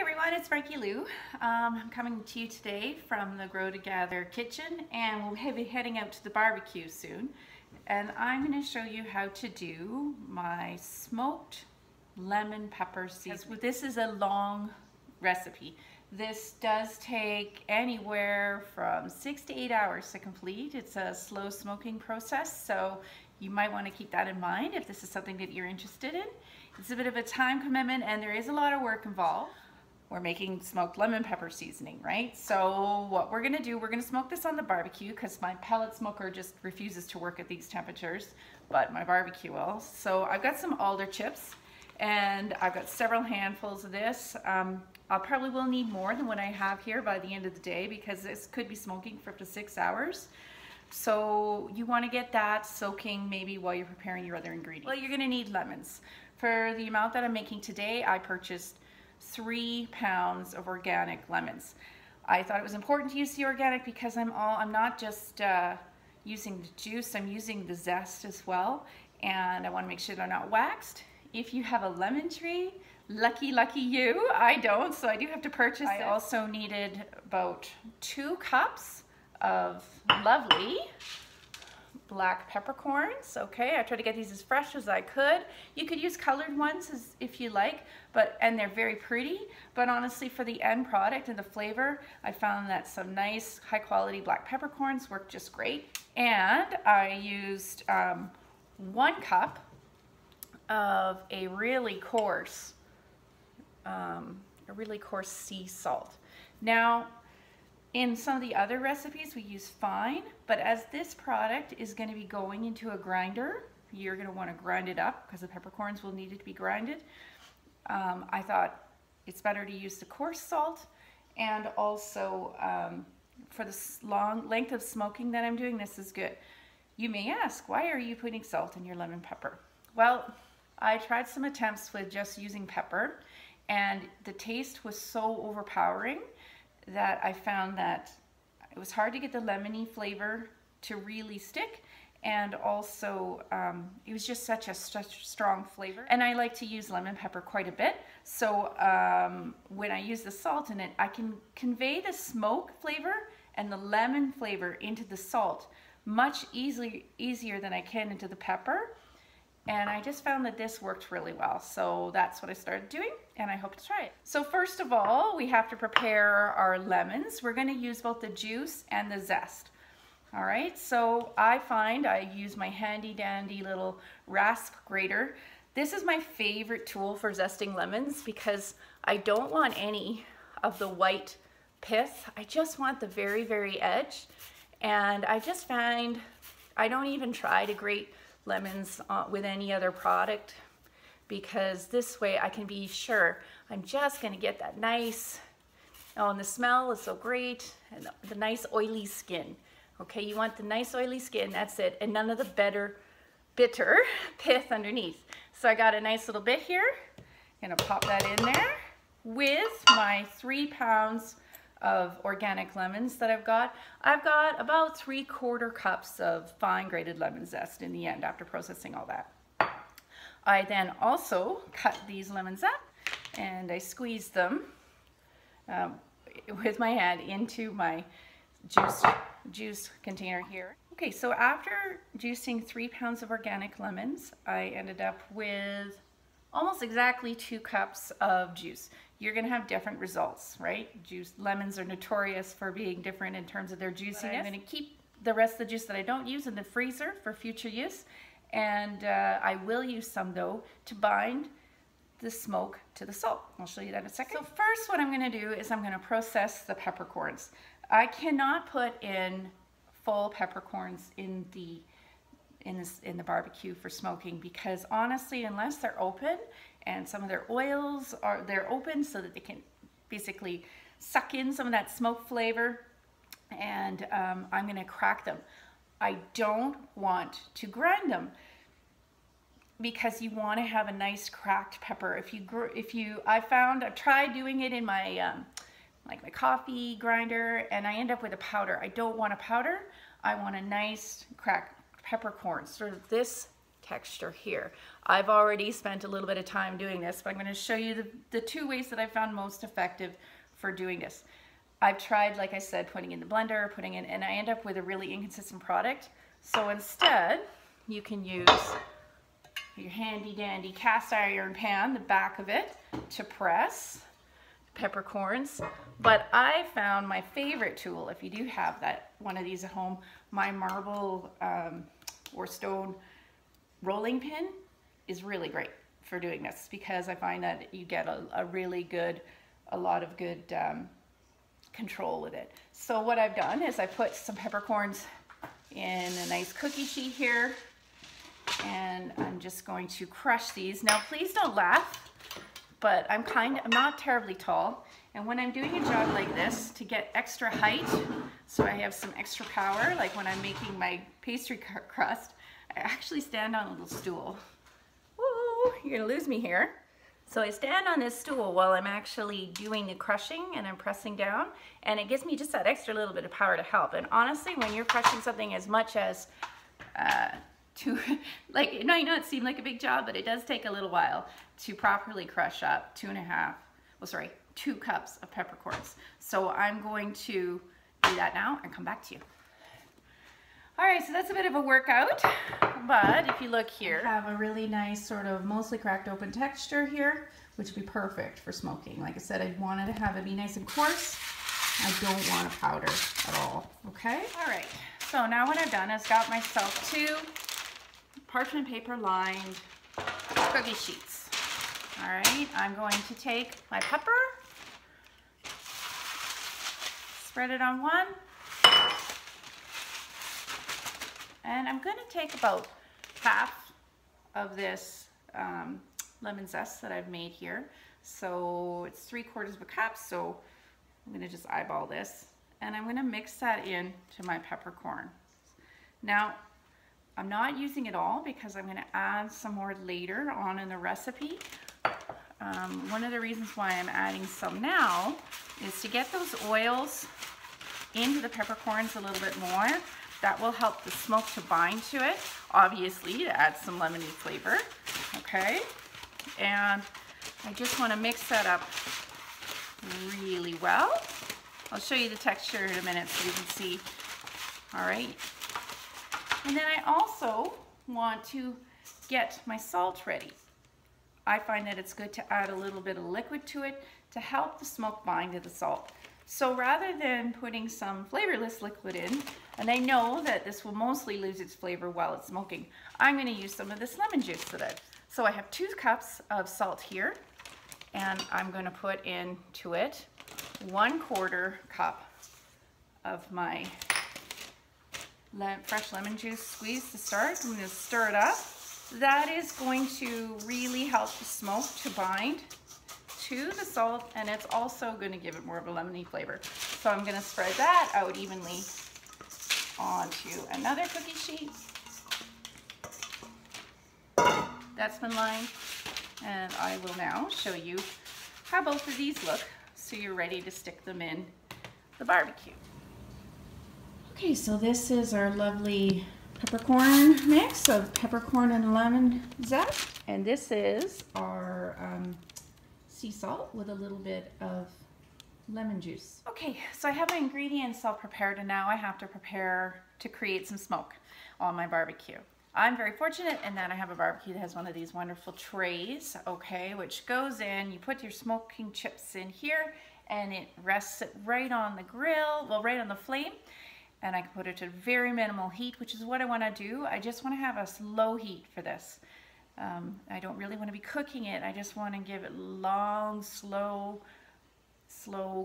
everyone, it's Frankie-Lou. I'm coming to you today from the Grow Together kitchen, and we'll be heading out to the barbecue soon. And I'm going to show you how to do my smoked lemon pepper seasoning. This is a long recipe. This does take anywhere from 6 to 8 hours to complete. It's a slow smoking process, so you might want to keep that in mind if this is something that you're interested in. It's a bit of a time commitment and there is a lot of work involved. We're making smoked lemon pepper seasoning, right? So what we're gonna do, we're gonna smoke this on the barbecue because my pellet smoker just refuses to work at these temperatures, but my barbecue will. So I've got some alder chips and I've got several handfuls of this. I probably will need more than what I have here by the end of the day because this could be smoking for up to 6 hours. So you want to get that soaking maybe while you're preparing your other ingredients. Well, you're going to need lemons. For the amount that I'm making today, I purchased 3 pounds of organic lemons. I thought it was important to use the organic because I'm not just using the juice, I'm using the zest as well, and I want to make sure they're not waxed. If you have a lemon tree, lucky you. I don't, so I do have to purchase it. I also needed about 2 cups of lovely black peppercorns. Okay, I tried to get these as fresh as I could. You could use colored ones if you like, and they're very pretty, but honestly for the end product and the flavor, I found that some nice high quality black peppercorns work just great. And I used 1 cup of a really coarse sea salt. Now, in some of the other recipes we use fine, but as this product is going to be going into a grinder, you're going to want to grind it up because the peppercorns will need it to be grinded. I thought it's better to use the coarse salt, and also for the long length of smoking that I'm doing, this is good. You may ask, why are you putting salt in your lemon pepper? Well, I tried some attempts with just using pepper, and the taste was so overpowering that I found that it was hard to get the lemony flavor to really stick, and also it was just such a strong flavor. And I like to use lemon pepper quite a bit, so when I use the salt in it, I can convey the smoke flavor and the lemon flavor into the salt much easier than I can into the pepper. And I just found that this worked really well. So that's what I started doing, and I hope to try it. So first of all, we have to prepare our lemons. We're gonna use both the juice and the zest. All right, so I use my handy dandy little rasp grater. This is my favorite tool for zesting lemons because I don't want any of the white pith. I just want the very, very edge. And I just find I don't even try to grate lemons with any other product, because this way I can be sure I'm just going to get that nice, and the smell is so great, and the nice oily skin. Okay, you want the nice oily skin, that's it, and none of the bitter pith underneath. So I got a nice little bit here. I'm going to pop that in there with my 3 pounds of organic lemons that I've got. I've got about 3/4 cups of fine grated lemon zest in the end after processing all that. I then also cut these lemons up and I squeeze them with my hand into my juice container here. Okay, so after juicing 3 pounds of organic lemons, I ended up with almost exactly 2 cups of juice. You're gonna have different results, right? Lemons are notorious for being different in terms of their juiciness. I'm gonna keep the rest of the juice that I don't use in the freezer for future use, and I will use some though to bind the smoke to the salt. I'll show you that in a second. So first what I'm gonna do is I'm gonna process the peppercorns. I cannot put in full peppercorns in the barbecue for smoking because honestly, unless they're open and some of their oils they're open so that they can basically suck in some of that smoke flavor, and I'm gonna crack them. I don't want to grind them because you want to have a nice cracked pepper. I've tried doing it in my like my coffee grinder, and I end up with a powder. I don't want a powder. I want a nice cracked peppercorn, sort of this texture here. I've already spent a little bit of time doing this, but I'm going to show you the two ways that I found most effective for doing this. I've tried, like I said, putting in the blender, and I end up with a really inconsistent product. So instead, you can use your handy dandy cast iron pan, the back of it, to press peppercorns. But I found my favorite tool, if you do have one of these at home, my marble or stone rolling pin is really great for doing this, because I find that you get a lot of good control with it. So what I've done is I put some peppercorns in a nice cookie sheet here, and I'm just going to crush these. Now please don't laugh, but I'm not terribly tall, and when I'm doing a job like this to get extra height, so I have some extra power, like when I'm making my pastry crust, I actually stand on a little stool. Woo, you're gonna lose me here. So I stand on this stool while I'm actually doing the crushing, and I'm pressing down, and it gives me just that extra little bit of power to help. And honestly, when you're crushing something as much as like, it might not seem like a big job, but it does take a little while to properly crush up 2 cups of peppercorns. So I'm going to do that now and come back to you. All right, so that's a bit of a workout, but if you look here, I have a really nice sort of mostly cracked open texture here, which would be perfect for smoking. Like I said, I wanted to have it be nice and coarse. I don't want a powder at all, okay? All right, so now what I've done is got myself 2 parchment paper lined cookie sheets. All right, I'm going to take my pepper, spread it on one, and I'm going to take about half of this lemon zest that I've made here. So it's 3/4 of a cup, so I'm going to just eyeball this, and I'm going to mix that in to my peppercorn. Now, I'm not using it all because I'm going to add some more later on in the recipe. One of the reasons why I'm adding some now is to get those oils into the peppercorns a little bit more. That will help the smoke to bind to it, obviously, to add some lemony flavor, okay? And I just want to mix that up really well. I'll show you the texture in a minute so you can see. All right. And then I also want to get my salt ready. I find that it's good to add a little bit of liquid to it to help the smoke bind to the salt. So rather than putting some flavorless liquid in, and I know that this will mostly lose its flavor while it's smoking, I'm going to use some of this lemon juice so I have 2 cups of salt here, and I'm going to put into it 1/4 cup of my fresh lemon juice squeeze to start. I'm going to stir it up. That is going to really help the smoke to bind to the salt, and it's also going to give it more of a lemony flavor. So I'm going to spread that out evenly onto another cookie sheet. That's been lined, and I will now show you how both of these look so you're ready to stick them in the barbecue. Okay, so this is our lovely peppercorn mix of peppercorn and lemon zest, and this is our sea salt with a little bit of lemon juice. Okay, so I have my ingredients all prepared, and now I have to prepare to create some smoke on my barbecue. I'm very fortunate in that I have a barbecue that has one of these wonderful trays, okay, which goes in, you put your smoking chips in here, and it rests it right on the grill, well, right on the flame, and I can put it to very minimal heat, which is what I want to do. I just want to have a slow heat for this. I don't really want to be cooking it. I just want to give it long, slow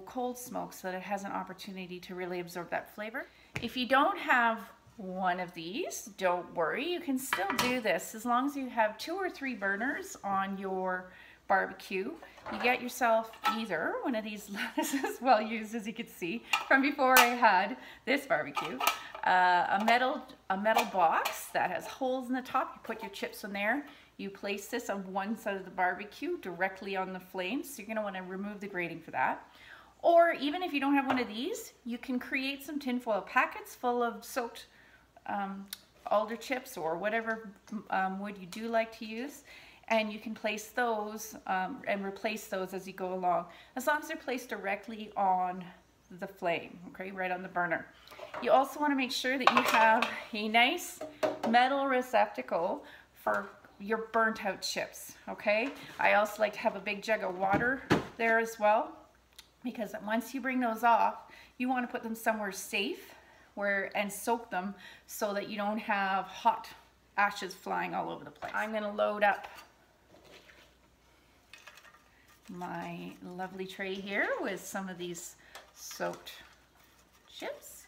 cold smoke so that it has an opportunity to really absorb that flavor. If you don't have one of these, don't worry. You can still do this as long as you have 2 or 3 burners on your barbecue. You get yourself either one of these, this is well used as you can see from before I had this barbecue, a metal box that has holes in the top. You put your chips in there. You place this on one side of the barbecue directly on the flame, so you're going to want to remove the grating for that. Or even if you don't have one of these, you can create some tinfoil packets full of soaked alder chips or whatever wood you do like to use, and you can place those and replace those as you go along, as long as they're placed directly on the flame, okay, right on the burner. You also want to make sure that you have a nice metal receptacle for your burnt out chips, okay? I also like to have a big jug of water there as well, because once you bring those off, you want to put them somewhere safe and soak them so that you don't have hot ashes flying all over the place. I'm going to load up my lovely tray here with some of these soaked chips.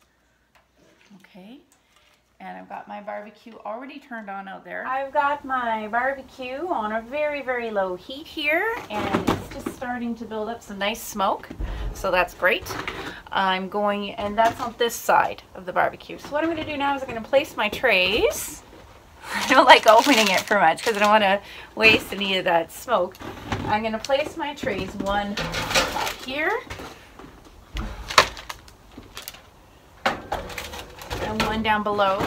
Okay, and I've got my barbecue already turned on out there. I've got my barbecue on a very, very low heat here, and it's just starting to build up some nice smoke, so that's great. I'm going, and that's on this side of the barbecue. So what I'm going to do now is I'm going to place my trays. I don't like opening it for much because I don't want to waste any of that smoke. I'm going to place my trays one top here and one down below.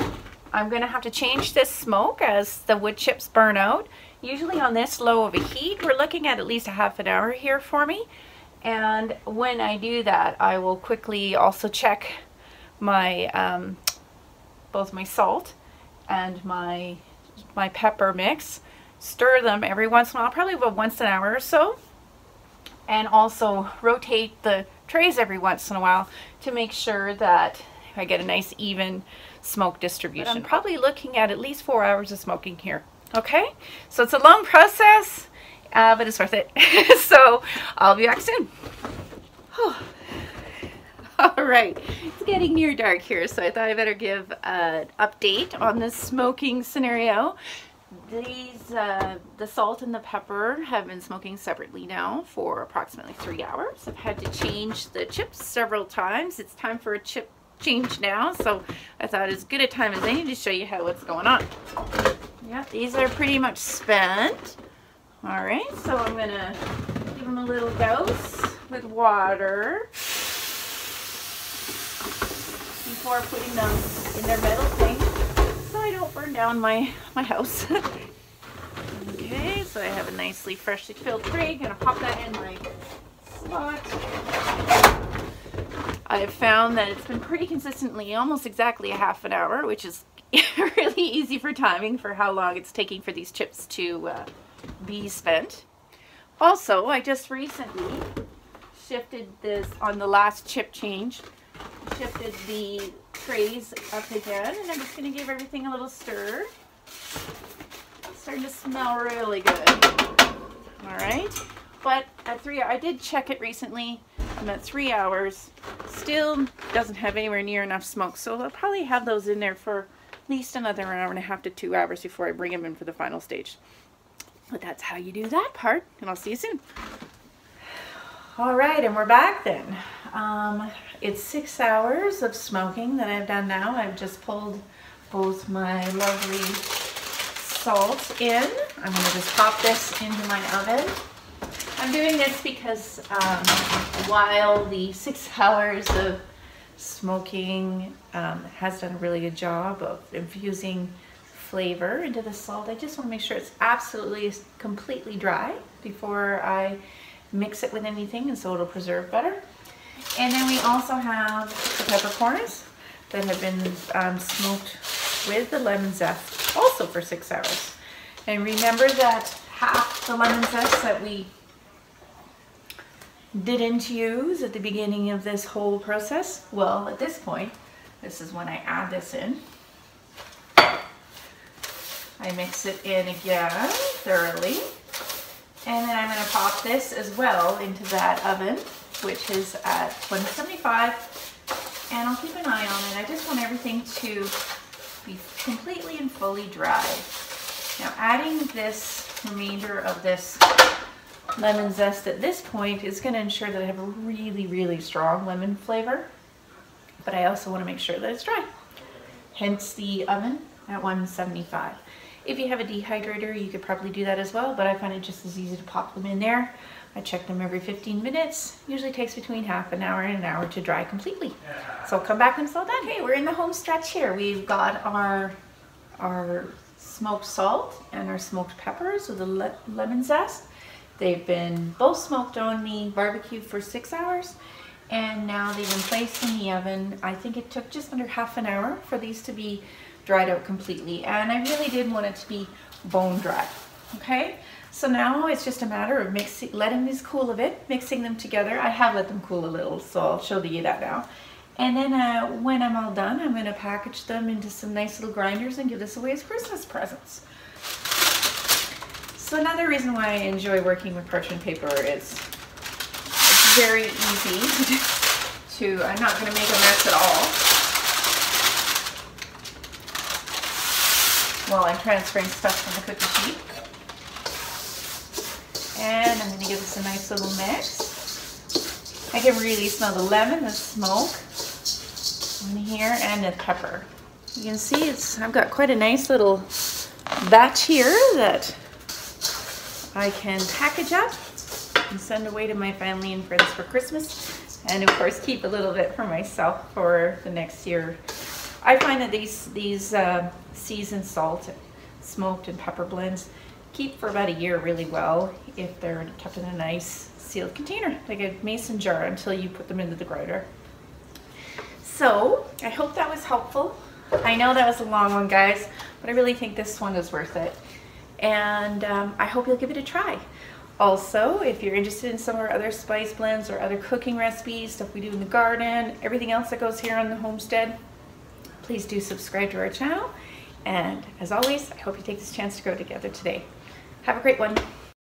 I'm going to have to change this smoke as the wood chips burn out. Usually on this low of a heat, we're looking at least a half an hour here for me. And when I do that, I will quickly also check my both my salt and my pepper mix. Stir them every once in a while, probably about once an hour or so, and also rotate the trays every once in a while to make sure that I get a nice even smoke distribution. But I'm probably looking at least 4 hours of smoking here. Okay, so it's a long process, but it's worth it. So I'll be back soon. All right, it's getting near dark here, so I thought I better give an update on this smoking scenario. The salt and the pepper have been smoking separately now for approximately 3 hours. I've had to change the chips several times. It's time for a chip change now, so I thought as good a time as any to show you what's going on. Yeah, these are pretty much spent. All right, so I'm gonna give them a little dose with water before putting them in their metal thing so I don't burn down my house. Okay, so I have a nicely freshly filled tray. Gonna pop that in my slot. I've found that it's been pretty consistently almost exactly a half an hour, which is really easy for timing for how long it's taking for these chips to be spent. Also, I just recently shifted this on the last chip change, shifted the trays up again, and I'm just going to give everything a little stir. It's starting to smell really good. All right, but at 3 hours, I did check it recently. I'm at 3 hours, still doesn't have anywhere near enough smoke, so I'll probably have those in there for at least another hour and a half to 2 hours before I bring them in for the final stage. But that's how you do that part, and I'll see you soon. All right, and we're back then. It's 6 hours of smoking that I've done now. I've just pulled both my lovely salt in. I'm going to just pop this into my oven. I'm doing this because while the 6 hours of smoking has done a really good job of infusing flavor into the salt, I just want to make sure it's absolutely completely dry before I mix it with anything, and so it'll preserve better. And then we also have the peppercorns that have been smoked with the lemon zest also for 6 hours. And remember that half the lemon zest that we didn't use at the beginning of this whole process? Well, at this point, this is when I add this in. I mix it in again thoroughly, and then I'm going to pop this as well into that oven, which is at 175, and I'll keep an eye on it. I just want everything to be completely and fully dry. Now, adding this remainder of this lemon zest at this point is going to ensure that I have a really, really strong lemon flavor, but I also want to make sure that it's dry. Hence the oven at 175. If you have a dehydrator, you could probably do that as well, but I find it just as easy to pop them in there. I check them every 15 minutes. Usually takes between half an hour and an hour to dry completely. So I'll come back when it's all done. Okay, we're in the home stretch here. We've got our our smoked salt and our smoked peppers with the lemon zest. They've been both smoked on the barbecue for 6 hours, and now they've been placed in the oven. I think it took just under half an hour for these to be dried out completely, and I really did want it to be bone dry. Okay, so now it's just a matter of letting these cool a bit, mixing them together. I have let them cool a little, so I'll show you that now. And then when I'm all done, I'm going to package them into some nice little grinders and give this away as Christmas presents. So another reason why I enjoy working with parchment paper is it's very easy to, I'm not going to make a mess at all while I'm transferring stuff from the cookie sheet. And I'm going to give this a nice little mix. I can really smell the lemon, the smoke in here, and the pepper. You can see I've got quite a nice little batch here that I can package up and send away to my family and friends for Christmas, and of course keep a little bit for myself for the next year. I find that these seasoned salt, smoked and pepper blends keep for about a year really well if they're kept in a nice sealed container, like a mason jar, until you put them into the grater. So I hope that was helpful. I know that was a long one, guys, but I really think this one is worth it. And I hope you'll give it a try. Also, if you're interested in some of our other spice blends or other cooking recipes, stuff we do in the garden, everything else that goes here on the homestead, please do subscribe to our channel. And as always, I hope you take this chance to grow together today. Have a great one.